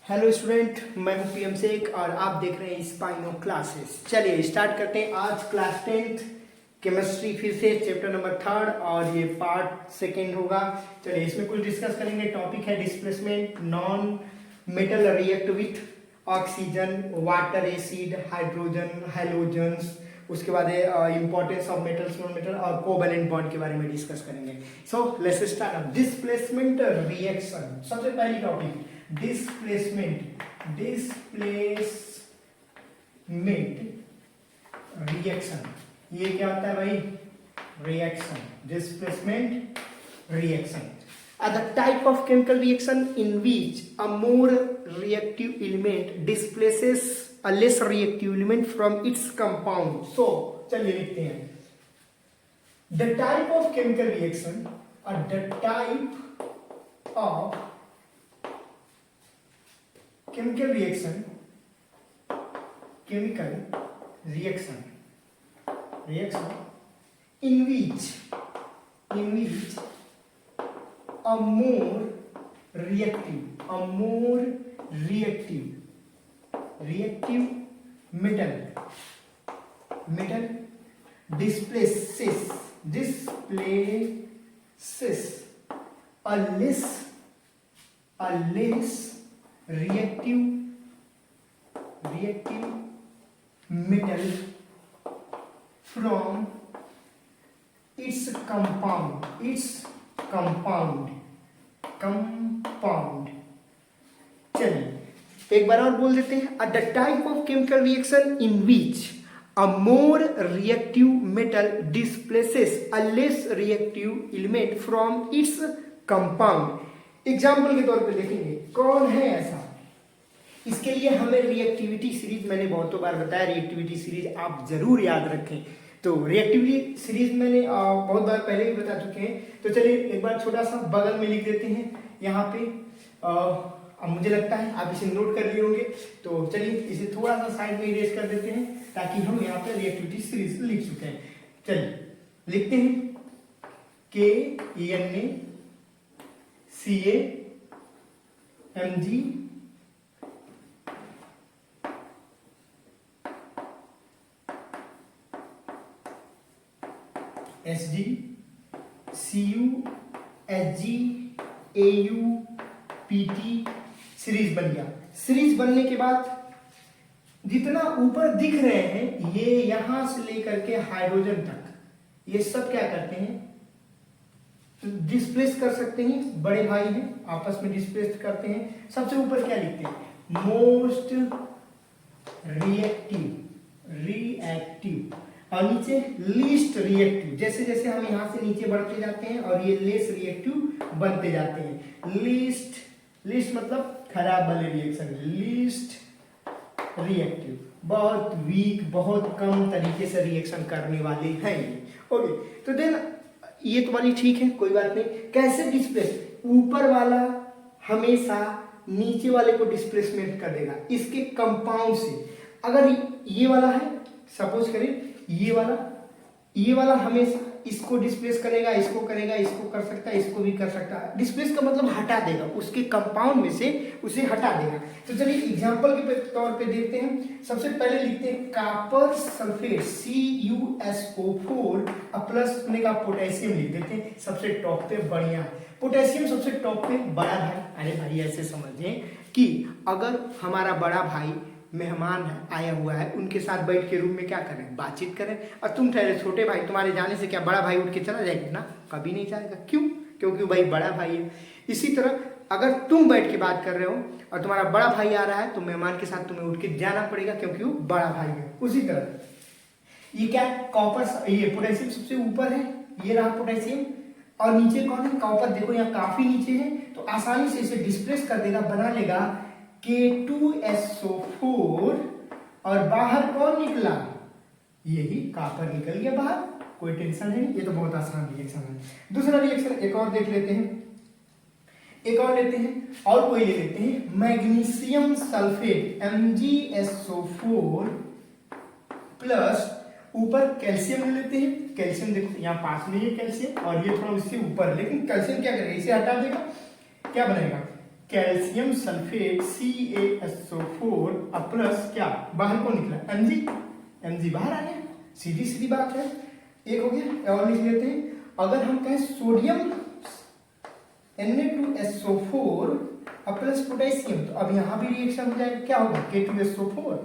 Hello student, मैं हूं PM Sheikh और आप देख रहे हैं स्पाइनो क्लासेस। चलिए स्टार्ट करते हैं। आज क्लास 10th केमिस्ट्री, फिर से चैप्टर नंबर 3 और ये पार्ट सेकेंड होगा। चलिए इसमें कुछ डिस्कस करेंगे। टॉपिक है displacement, non metal react with oxygen, water, acid, hydrogen, halogens. उसके बाद importance of metals, non metal और कोवैलेंट बॉन्ड के बारे में डिस्कस करेंगे। So let's start. Displacement reaction, सबसे पहली टॉपिक डिस्प्लेसमेंट रिएक्शन। ये क्या होता है भाई? Reaction, displacement reaction are the type of chemical reaction in which a more reactive element displaces a less reactive element from its compound. So चलिए लिखते हैं। The type of chemical reaction or the type of chemical reaction in which a more reactive metal displaces a less reactive metal from its compound. चलिए एक बार और बोल देते हैं। The type of chemical reaction in which a more reactive metal displaces a less reactive element from its compound. Example के तौर पे देखेंगे कौन है ऐसा। इसके लिए हमें रिएक्टिविटी सीरीज, मैंने बहुतों बार बताया, रिएक्टिविटी सीरीज आप जरूर याद रखें। तो रिएक्टिविटी सीरीज मैंने बहुत बार पहले भी बता चुके हैं। तो चलिए एक बार छोटा सा बगल में लिख देते हैं यहाँ पे। अब मुझे लगता है आप इसे नोट कर लिए होंगे। तो चलिए इसे थोड़ा सा साइड में इरेज कर देते हैं ताकि हम यहाँ पे रिएक्टिविटी सीरीज लिख चुके हैं। चलिए लिखते हैं KNaCaMg SD Cu Hg Au Pt series बन गया। सीरीज बनने के बाद जितना ऊपर दिख रहे हैं ये यहां से लेकर के हाइड्रोजन तक, ये सब क्या करते हैं? डिस्प्लेस कर सकते हैं। बड़े भाई हैं, आपस में डिस्प्लेस करते हैं। सबसे ऊपर क्या लिखते हैं? मोस्ट रिएक्टिव और नीचे लीस्ट रिएक्टिव। जैसे जैसे हम यहां से नीचे बढ़ते जाते हैं और ये लेस रिएक्टिव बनते जाते हैं। लीस्ट मतलब खराब वाले रिएक्शन। लीस्ट रिएक्टिव बहुत वीक, बहुत कम तरीके से रिएक्शन करने वाले हैं ये। ओके, तो देन ये तो वाली ठीक है, कोई बात नहीं। कैसे डिस्प्लेस? ऊपर वाला हमेशा नीचे वाले को डिस्प्लेसमेंट कर देगा इसके कंपाउंड से। अगर ये वाला है, सपोज करें ये वाला हमेशा इसको डिस्प्लेस करेगा, इसको करेगा, इसको कर सकता है, इसको भी कर सकता है। डिस्प्लेस का मतलब हटा देगा, उसके कंपाउंड में से उसे हटा देगा। तो चलिए एग्जांपल के तौर पे देखते हैं। सबसे पहले लिखते हैं कॉपर सल्फेट CuSO4 प्लस में का पोटेशियम लिख देते हैं सबसे टॉप पे। बढ़िया, पोटेशियम सबसे टॉप पे बड़ा भाई। अरे भाई ऐसे समझें कि अगर हमारा बड़ा भाई मेहमान आया हुआ है, उनके साथ बैठ के रूम में क्या करें? बातचीत करें। और तुम ठहरे छोटे भाई, तुम्हारे जाने से क्या बड़ा भाई उठ के चला जाएगा? ना, कभी नहीं जाएगा। क्यों? क्योंकि भाई बड़ा भाई है। इसी तरह अगर तुम बैठ के बात कर रहे हो और तुम्हारा बड़ा भाई आ रहा है तो मेहमान के साथ तुम्हें उठ के जाना पड़ेगा क्योंकि वो बड़ा भाई है। उसी तरह ये क्या, कॉपर, ये पोटेशियम सबसे ऊपर है, ये रहा पोटेशियम। और नीचे कौन है? कॉपर। देखो यहाँ काफी नीचे है, तो आसानी से इसे डिस्प्लेस कर देगा, बना लेगा K2SO4 और बाहर कौन निकला? यही कॉपर निकल गया बाहर। कोई टेंशन नहीं, ये तो बहुत आसान रिएक्शन है। दूसरा रिएक्शन एक और देख लेते हैं, और कोई ले लेते हैं। मैग्नीशियम सल्फेट MgSO4 प्लस ऊपर कैल्शियम ले लेते हैं। कैल्शियम देखो यहाँ पास में ये कैल्शियम और ये थोड़ा उससे ऊपर, लेकिन कैल्शियम क्या करेगा? इसे हटा देगा, क्या बनेगा? कैल्शियम सल्फेट CaSO4 अब प्लस क्या बाहर कौन निकला Mg बाहर आ गया, सीधी सीधी बात है। एक हो गया और लिख लेते हैं, अगर हम कहें सोडियम Na2SO4 अब प्लस पोटेशियम, तो अब यहां भी रिएक्शन हो जाएगा, क्या होगा K2SO4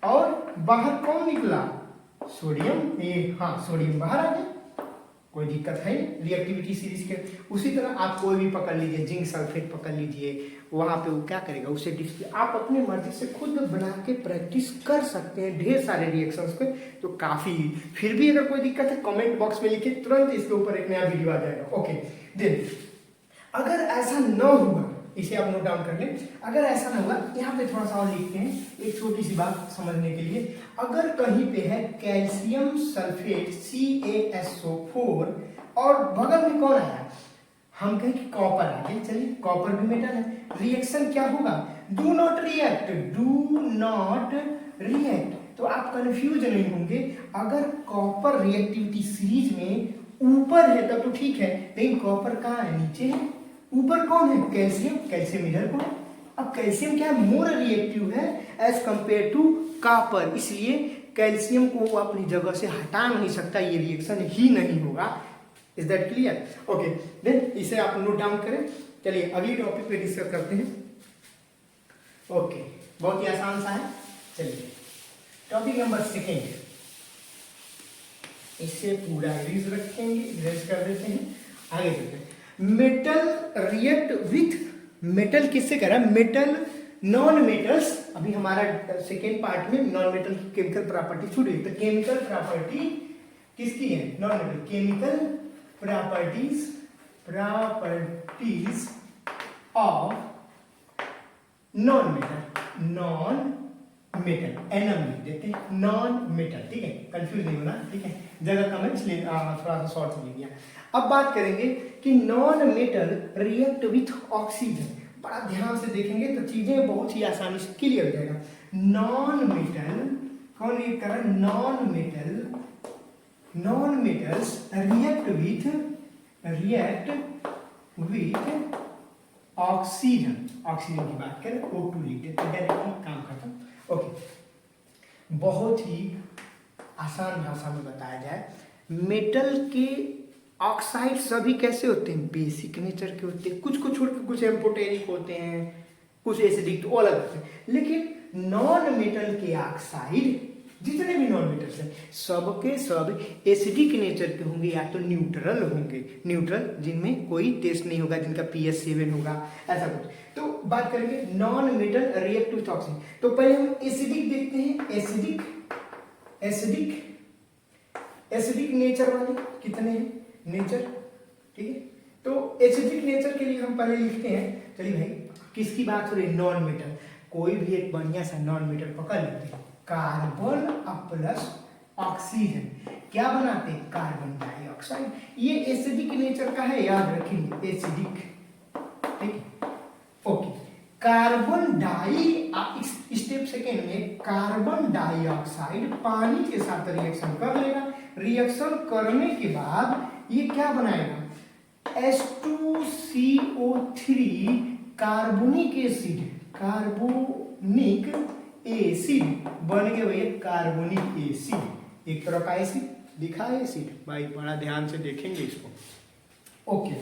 और बाहर कौन निकला सोडियम, ये हाँ सोडियम बाहर आ गया, कोई दिक्कत है रिएक्टिविटी सीरीज के। उसी तरह आप कोई भी पकड़ लीजिए, जिंक सल्फेट पकड़ लीजिए, वहां पे वो क्या करेगा उसे डिस्प्ले, आप अपने मर्जी से खुद बना के प्रैक्टिस कर सकते हैं ढेर सारे रिएक्शंस पे, तो काफी। फिर भी अगर कोई दिक्कत है कमेंट बॉक्स में लिखिए, तुरंत इसके ऊपर एक नया वीडियो आ जाएगा। ओके देन अगर ऐसा न हुआ, इसे आप नोट डाउन कर लें, अगर ऐसा ना हुआ यहाँ पे थोड़ा सा और लिखते हैं, एक छोटी सी बात समझने के लिए, अगर कहीं पे है कैल्शियम सल्फेट CaSO4 और बगल में कौन आया, हम कहें कि कॉपर आ गया, चलिए कॉपर भी मेटल है, रिएक्शन क्या होगा डू नॉट रिएक्ट। तो आप कंफ्यूज नहीं होंगे, अगर कॉपर रिएक्टिविटी सीरीज में ऊपर है तब तो ठीक है, लेकिन कॉपर कहाँ है नीचे है, ऊपर कौन है कैल्शियम इधर को। अब कैल्शियम क्या है मोर रिएक्टिव है एज कंपेयर टू कॉपर, इसलिए कैल्शियम को वो अपनी जगह से हटा नहीं सकता, ये रिएक्शन ही नहीं होगा। Is that clear? Okay then इसे आप नोट डाउन करें। चलिए अगली टॉपिक पे डिस्कस करते हैं। ओके बहुत ही आसान सा है। चलिए टॉपिक नंबर 2, इससे पूरा इरेज रखेंगे, इरेज कर देते हैं, आगे चलते हैं। मेटल रिएक्ट विथ मेटल, किससे कह रहा है मेटल नॉन मेटल्स। अभी हमारा सेकेंड पार्ट में नॉन मेटल की केमिकल प्रॉपर्टी छूट गई, तो केमिकल प्रॉपर्टी किसकी है non metal, chemical properties of non metal annum लिख देते हैं, नॉन मेटल, ठीक है, कंफ्यूज नहीं होना, ठीक है, जगह कम है इसलिए थोड़ा सा शॉर्ट ले लिया। अब बात करेंगे कि non metal react with oxygen, बड़ा ध्यान से देखेंगे तो चीजें बहुत ही आसानी से क्लियर हो जाएगा। नॉन मेटल कौन रिएक्ट कर रहा है, non metals react with oxygen की बात करें O2 लिख देते हैं, डायरेक्टली काम खत्म। ओके बहुत ही आसान भाषा में बताया जाए, मेटल के ऑक्साइड सभी कैसे होते हैं बेसिक नेचर के होते हैं, कुछ छोड़ के कुछ एम्फोटेरिक होते हैं, कुछ एसिडिक, तो अलग होते हैं, लेकिन नॉन मेटल के ऑक्साइड जितने भी नॉन मेटल्स हैं सबके सब एसिडिक नेचर के होंगे या तो न्यूट्रल होंगे, न्यूट्रल जिनमें कोई टेस्ट नहीं होगा, जिनका pH 7 होगा, ऐसा कुछ। तो बात करेंगे non metal react with oxygen, तो पहले हम एसिडिक देखते हैं, एसिडिक नेचर वाले कितने हैं नेचर, ठीक है। तो एसिडिक नेचर के लिए हम पहले लिखते हैं, चलिए भाई किसकी बात हो रही है नॉन मेटल, कोई भी एक बढ़िया सा नॉन मेटल पकड़ लेते हैं, कार्बन प्लस ऑक्सीजन क्या बनाते हैं कार्बन डाइऑक्साइड, ये एसिडिक नेचर का है, याद रखेंगे एसिडिक, ठीक है। Okay carbon di step second में कार्बन डाइऑक्साइड पानी के साथ रिएक्शन कर लेगा, रिएक्शन करने के बाद ये क्या बनाएगा H2CO3 कार्बोनिक एसिड बन गया भैया कार्बोनिक एसिड, एक तरह का एसिड दिखा है एसिड, भाई बड़ा ध्यान से देखेंगे इसको। ओके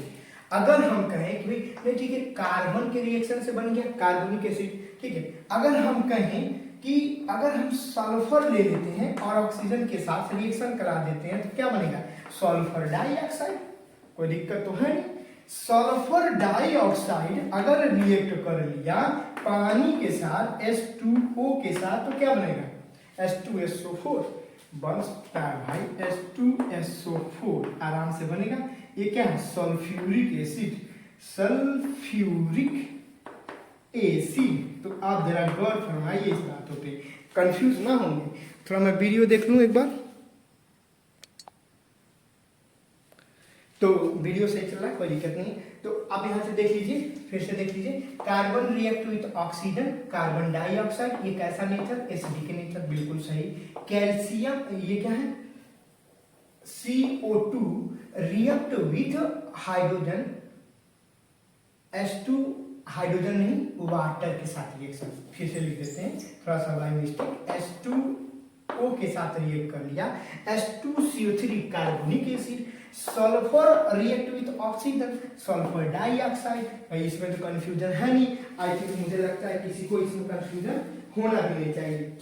अगर हम कहें कि भाई ठीक है कार्बन के रिएक्शन से बन गया कार्बोनिक एसिड, ठीक है, अगर हम कहें कि अगर हम सल्फर ले लेते हैं और ऑक्सीजन के साथ रिएक्शन करा देते हैं तो क्या बनेगा सल्फर डाइऑक्साइड, कोई दिक्कत तो है नहीं। सल्फर डाइऑक्साइड अगर रिएक्ट कर लिया पानी के साथ H2O के साथ तो क्या बनेगा H2SO4 बनता है भाई H2SO4 आराम से बनेगा, ये क्या है सल्फ्यूरिक एसिड। तो आप जरा गौर फरमाइए इस बातों पे, कंफ्यूज ना होंगे। थोड़ा मैं वीडियो देख लूं एक बार, तो वीडियो सही चल रहा है कोई दिक्कत नहीं। तो आप यहां से देख लीजिए, फिर से देख लीजिए, carbon react with oxygen carbon dioxide, ये कैसा नेचर एसिडिक नेचर, बिल्कुल सही। कैल्शियम ये क्या है CO2 react with hydrogen H2 hydrogen नहीं वाटर के साथ रिएक्शन, फिर से लिख देते हैं, थोड़ा सा बाय मिस्टेक, H2O के साथ रिएक्ट कर लिया, H2CO3 carbonic acid, sulphur react with oxygen, sulphur dioxide. इसमें तो कंफ्यूजन है नहीं, आई थिंक मुझे लगता है किसी को इसमें कंफ्यूजन होना भी नहीं चाहिए।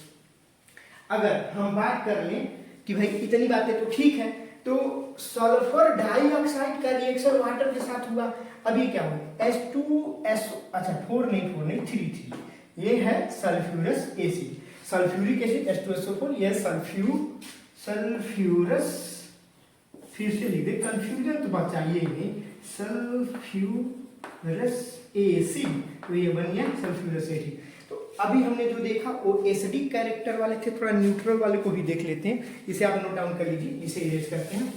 अगर हम बात कर लें कि भाई इतनी बातें तो ठीक है, तो सल्फर डाइऑक्साइड का रिएक्शन वाटर के साथ हुआ, अभी क्या हुआ H2SO, अच्छा 4 नहीं 3, ये है sulphurous acid, sulphuric acid H2SO4, ये सल्फ्यूरस, फिर से लिख दे, कंफ्यूजन तो बचाइए नहीं, सल्फ्यूरस एसिड, तो ये बन गया सल्फ्यूरस एसिड। तो अभी हमने जो देखा वो एसिडिक कैरेक्टर वाले थे, थोड़ा न्यूट्रल वाले को भी देख लेते हैं, इसे आप नोट डाउन कर लीजिए, इसे इरेज करते हैं।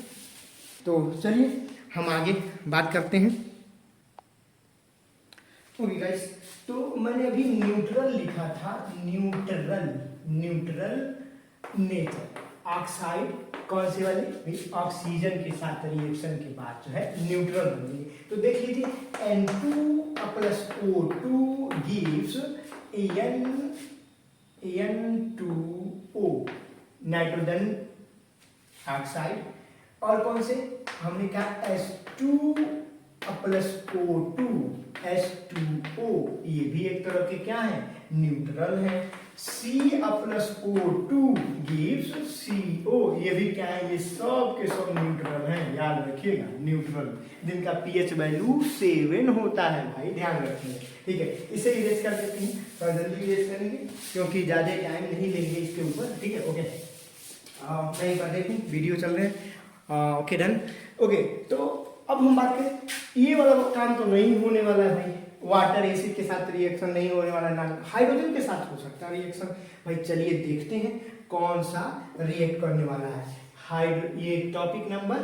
तो चलिए हम आगे बात करते हैं। ओके गाइस, तो मैंने अभी न्यूट्रल लिखा था, न्यूट्रल नेचर, ऑक्साइड कौन से वाले, ऑक्सीजन के साथ रिएक्शन के बाद जो है न्यूट्रल बनेंगे। तो देख लीजिए N2+O2 gives N2O, nitrogen oxide, और कौन से हमने कहा H2+O2 H2O, ये भी एक तरह के क्या है न्यूट्रल है। C+O2 गिव्स CO, ये भी क्या है, ये सब के सब न्यूट्रल हैं, याद रखिएगा न्यूट्रल, जिनका pH वैल्यू 7 होता है भाई, ध्यान रखिए, ठीक है। इसे इरेज कर देते हैं, थोड़ा जल्दी इरेज करेंगे क्योंकि ज्यादा टाइम नहीं लेंगे इसके ऊपर, ठीक है। ओके, मैं एक बार देखूं, वीडियो चल रहे हैं, ओके डन। ओके, तो अब हम बात करें, ये वाला काम तो नहीं होने वाला है भाई, वाटर एसिड के साथ रिएक्शन नहीं होने वाला, ना हाइड्रोजन के साथ हो सकता है रिएक्शन। भाई चलिए देखते हैं कौन सा रिएक्ट करने वाला है। ये टॉपिक नंबर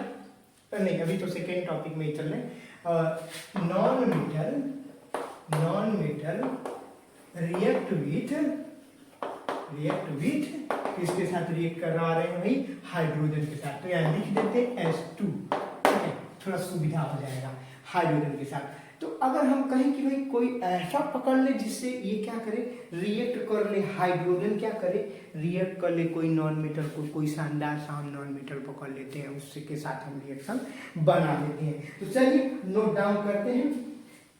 नहीं, अभी तो सेकेंड टॉपिक में ही चल रहे। नॉन मेटल रिएक्ट विथ किसके साथ रिएक्ट करवा रहे हैं भाई, हाइड्रोजन के साथ। तो यहाँ लिख देते हैं H2, ठीक है, थोड़ा सुविधा हो जाएगा हाइड्रोजन के साथ। तो अगर हम कहें कि भाई कोई ऐसा पकड़ ले जिससे ये क्या करे, रिएक्ट कर ले, हाइड्रोजन क्या करे, रिएक्ट कर ले कोई नॉन मेटल को, कोई शानदार सा हम नॉन मेटल पकड़ लेते हैं, उससे के साथ हम रिएक्शन बना लेते हैं। तो चलिए नोट डाउन करते हैं।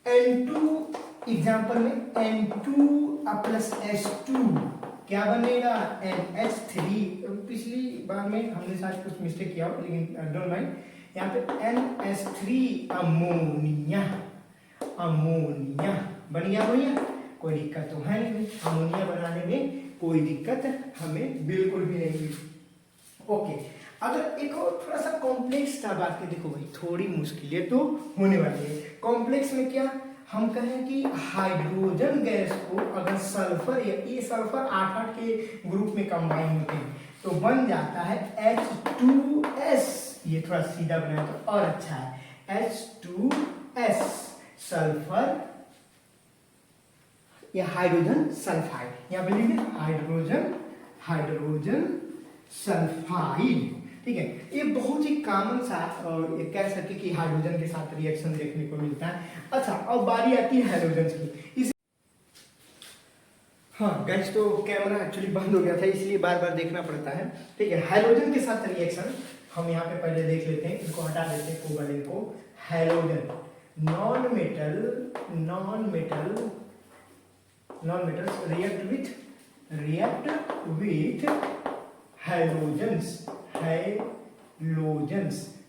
N2 एग्जाम्पल में N2+H2 क्या बनेगा, NH3। पिछली बार में हमने शायद कुछ मिस्टेक किया हो, लेकिन डोंट माइंड, यहाँ पे NH3 अमोनिया बन गया भैया, कोई दिक्कत तो है नहीं, अमोनिया बनाने में कोई दिक्कत हमें बिल्कुल भी नहीं। ओके, अगर एक और थोड़ा सा कॉम्प्लेक्स था बात के, देखो भाई थोड़ी मुश्किलें तो होने वाली है। कॉम्प्लेक्स में क्या हम कहें कि हाइड्रोजन गैस को अगर सल्फर, या ये सल्फर 8 के ग्रुप में कंबाइन होते हैं तो बन जाता है H2S, ये थोड़ा सीधा बनाया तो और अच्छा है, H2S सल्फर या हाइड्रोजन सल्फाइड, यहाँ पे लिखिए हाइड्रोजन सल्फाइड, ठीक है। ये बहुत ही कॉमन सा ये कह सकते कि हाइड्रोजन के साथ रिएक्शन देखने को मिलता है। अच्छा, अब बारी आती है हाइड्रोजन की। हाँ गाइस, तो कैमरा एक्चुअली बंद हो गया था इसलिए बार बार देखना पड़ता है, ठीक है। हाइड्रोजन के साथ रिएक्शन हम यहाँ पे पहले देख लेते हैं, इनको हटा देते हैं, कोवैलेंट को। Hydrogen non metals react with halogens,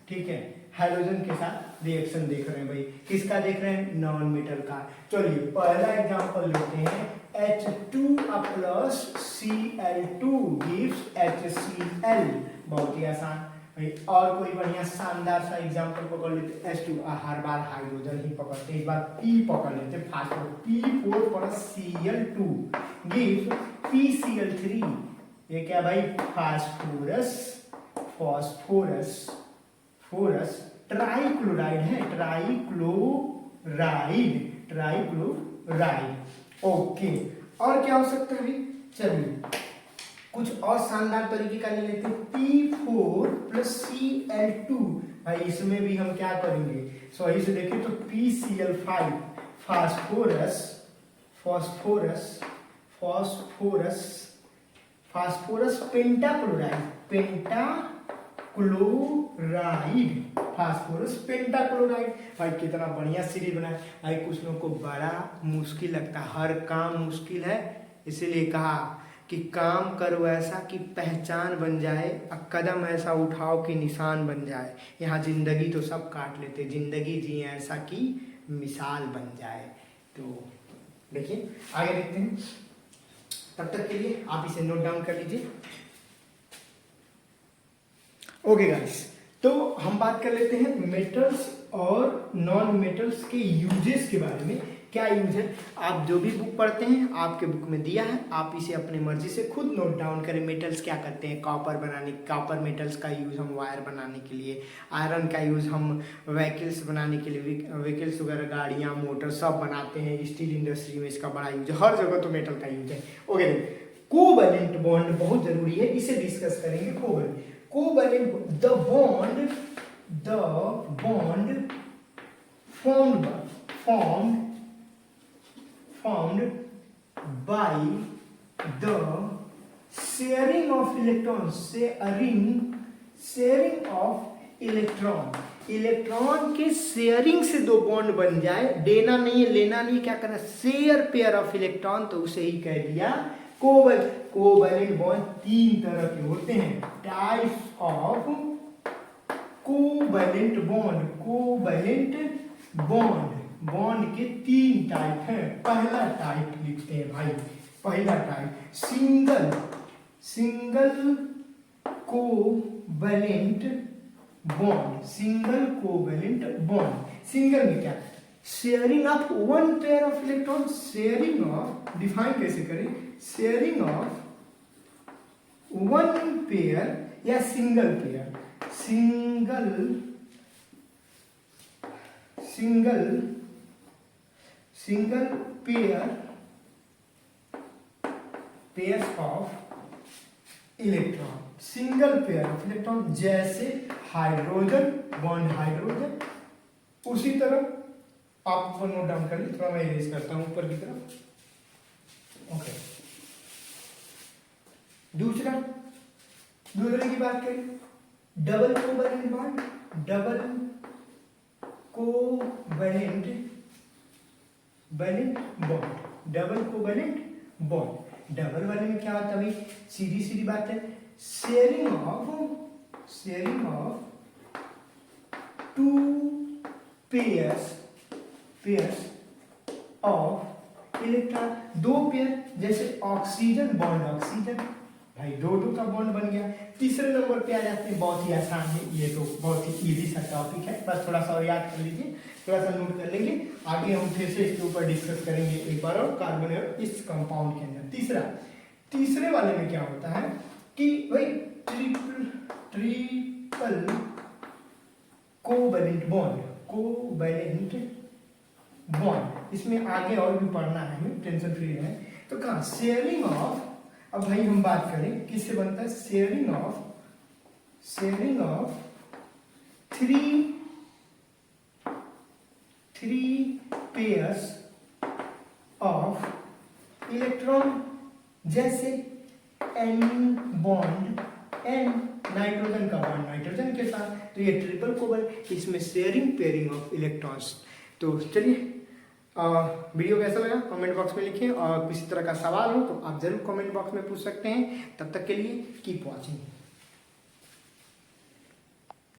ठीक है। हैलोजन के साथ रिएक्शन देख रहे हैं भाई, किसका देख रहे हैं, नॉन मेटल का। चलिए पहला एग्जांपल लेते हैं, H2+Cl2 गिव्स HCl, बहुत ही आसान भाई। और कोई बढ़िया शानदार सा एग्जांपल पकड़ लेते, H2, हर बार हाइड्रोजन ही पकड़ते, इस बार P पकड़ लेते, P4+Cl2 गिव्स PCl3, ये क्या भाई, फास्फोरस ट्राइक्लोराइड है, ट्राइक्लोराइड। ओके, और क्या हो सकता है भाई, चलिए कुछ और शानदार तरीके का ले लेते हैं, P4+Cl2, भाई इसमें भी हम क्या करेंगे, सही से देखें तो PCl5, phosphorus phosphorus phosphorus phosphorus pentachloride pentachloride phosphorus pentachloride. भाई कितना बढ़िया सीरीज बना है भाई। कुछ लोगों को बड़ा मुश्किल लगता है, हर काम मुश्किल है, इसीलिए कहा कि काम करो ऐसा कि पहचान बन जाए, कदम ऐसा उठाओ कि निशान बन जाए। यहाँ जिंदगी तो सब काट लेते, जिंदगी जिए ऐसा कि मिसाल बन जाए। तो देखिए आगे देखते हैं, तब तक के लिए आप इसे नोट डाउन कर लीजिए। ओके गाइस, तो हम बात कर लेते हैं मेटल्स और नॉन मेटल्स के यूजेस के बारे में। क्या यूज है, आप जो भी बुक पढ़ते हैं आपके बुक में दिया है, आप इसे अपनी मर्जी से खुद नोट डाउन करें। मेटल्स क्या करते हैं, कॉपर बनाने, कॉपर मेटल्स का यूज़ हम वायर बनाने के लिए, आयरन का यूज़ हम व्हीकल्स बनाने के लिए, व्हीकल्स वगैरह गाड़ियाँ मोटर सब बनाते हैं। स्टील इंडस्ट्री में इसका बड़ा यूज है, हर जगह तो मेटल का यूज है। ओके, कोवैलेंट बॉन्ड बहुत जरूरी है, इसे डिस्कस करेंगे। Covalent the bond formed by the sharing of electrons, sharing of electron के शेयरिंग से दो बॉन्ड बन जाए, देना नहीं है लेना नहीं, क्या करना, शेयर पेयर ऑफ इलेक्ट्रॉन, तो उसे ही कह दिया कोवैलेंट बॉन्ड। तीन तरह के होते हैं, टाइप्स ऑफ कोवैलेंट बॉन्ड के तीन टाइप हैं। पहला टाइप लिखते हैं भाई, पहला type single covalent bond. Single में क्या, sharing of one pair of electron, sharing of, define कैसे करें, शेयरिंग ऑफ वन पेयर या single pair, single pair of electron, single pair of electron, जैसे हाइड्रोजन बॉन्ड हाइड्रोजन। उसी तरह आप note down कर लीजिए, थोड़ा मैं इरेज करता हूं ऊपर की तरफ। ओके, दूसरे की बात करें, double covalent bond, double covalent bond. Double वाले में क्या होता है भाई, सीधी बात है, sharing of two pairs of electron, दो पेयर, जैसे ऑक्सीजन बॉन्ड ऑक्सीजन, भाई दो का बॉन्ड बन गया। तीसरे नंबर पे आ जाते हैं, बहुत ही आसान है ये, तो बहुत ही इजी सा टॉपिक है, बस थोड़ा सा और याद कर लीजिए, थोड़ा सा नोट कर लेंगे, आगे हम फिर से इसके ऊपर डिस्कस करेंगे एक बार और, कार्बन और इस कंपाउंड के अंदर। तीसरे वाले में क्या होता है कि भाई ट्रिपल कोवैलेंट बॉन्ड, इसमें आगे और भी पढ़ना है हमें, टेंशन फ्री है। तो कहा शेयरिंग ऑफ, अब भाई हम बात करें किससे बनता है, sharing of three pairs of electron, जैसे एन बॉन्ड एन, नाइट्रोजन का बॉन्ड नाइट्रोजन के साथ, तो ये ट्रिपल कोवैलेंट, इसमें शेयरिंग पेयरिंग ऑफ इलेक्ट्रॉन्स। तो चलिए, वीडियो कैसा लगा कमेंट बॉक्स में लिखिए, और किसी तरह का सवाल हो तो आप जरूर कमेंट बॉक्स में पूछ सकते हैं। तब तक के लिए कीप वॉचिंग।